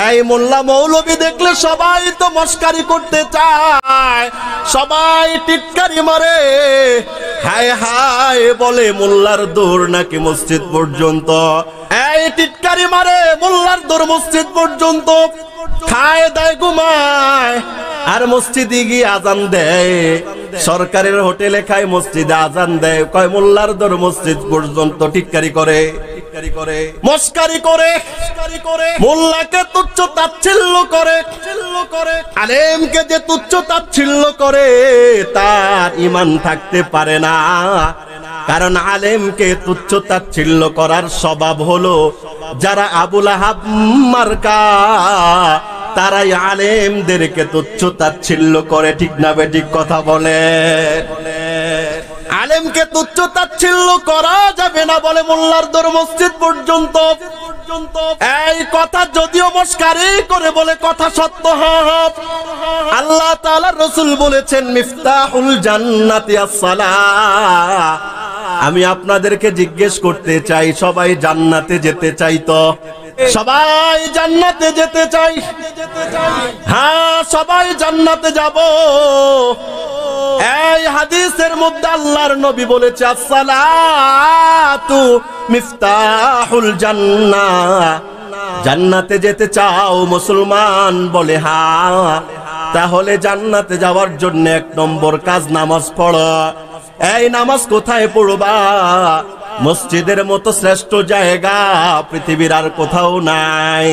এই মোল্লা মৌলবী দেখলে সবাই তো মস্কারি করতে চায়, সবাই টিটকারি মারে, হায় হায় বলে মোল্লার দৌড় নাকি মসজিদ পর্যন্ত। এই টিটকারি মারে, মোল্লার দৌড় মসজিদ পর্যন্ত, খায় দায় ঘুমায়, আর মসজিদে গিয়ে আজান দেয়। সরকারের হোটেলে খায়, মসজিদে আজান দেয়, কয় মোল্লার দৌড় মসজিদ পর্যন্ত। টিটকারি করে, মস্কারি করে, মোল্লাকে তুচ্ছ তাচ্ছিল্য করে, আলেমকে যে তুচ্ছ তাচ্ছিল্য করে তার ঈমান থাকতে পারে না। কারণ আলেমকে তুচ্ছ তাচ্ছিল্য করার স্বভাব হলো যারা আবুল আহাব মার্কা, তারাই আলেমদেরকে তুচ্ছ তাচ্ছিল্য করে। ঠিক না বেঠিক কথা বলে? আলেমকে তুচ্ছ তাচ্ছিল্য করা যাবে না বলে মোল্লার দৌড় মসজিদ পর্যন্ত। এই কথা যদিও মস্কারি করে বলে, কথা সত্য। আল্লাহ তাআলা রাসূল বলেছেন মিফতাহুল জান্নাতি আস-সালাহ। আমি আপনাদেরকে জিজ্ঞেস করতে চাই, সবাই জান্নাতে যেতে চাই তো? সবাই জান্নাতে যেতে চাই? হ্যাঁ, সবাই জান্নাতে যাব। এই হাদিসের মধ্যে আল্লাহর নবী বলেছে আস-সালাতু মিফতাহুল জান্নাহ। জান্নাতে যেতে চাও মুসলমান? বলে হ্যাঁ। তাহলে জান্নাতে যাওয়ার জন্য 1 নম্বর কাজ নামাজ পড়া। এই নামাজ কোথায় পড়বা? মসজিদের মতো শ্রেষ্ঠ জায়গা পৃথিবীর আর কোথাও নাই।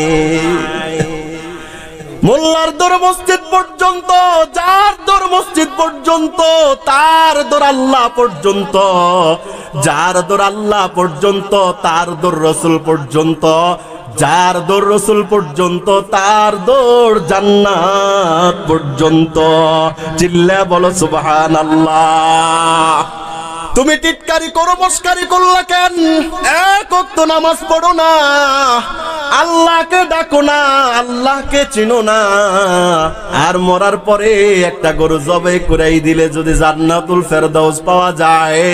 মোল্লার দৌড় মসজিদ পর্যন্ত, যার দৌড় মসজিদ পর্যন্ত তার দৌড় আল্লাহ পর্যন্ত, যার দৌড় আল্লাহ পর্যন্ত তার দৌড় রাসূল পর্যন্ত, যার দৌড় রাসূল পর্যন্ত তার দৌড় জান্নাত পর্যন্ত। চিল্লা বলো সুবহানাল্লাহ। তুমি টিটকারি করো, মস্কারি করলা কেন? এক ওয়াক্ত নামাজ পড়ো না, আল্লাহকে ডাকো না, আল্লাহকে চিনো না, আর মরার পরে একটা গরু জবাই করাই দিলে যদি জান্নাতুল ফেরদাউস পাওয়া যায়,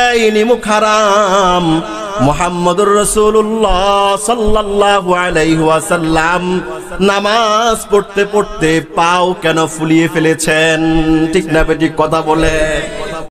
এই নিমুখ হারাম। মুহাম্মদুর রাসূলুল্লাহ সাল্লাল্লাহু আলাইহি ওয়াসাল্লাম নামাজ পড়তে পড়তে পাও কেন ফুলিয়ে ফেলেছেন? ঠিক না বেঠিক কথা বলে?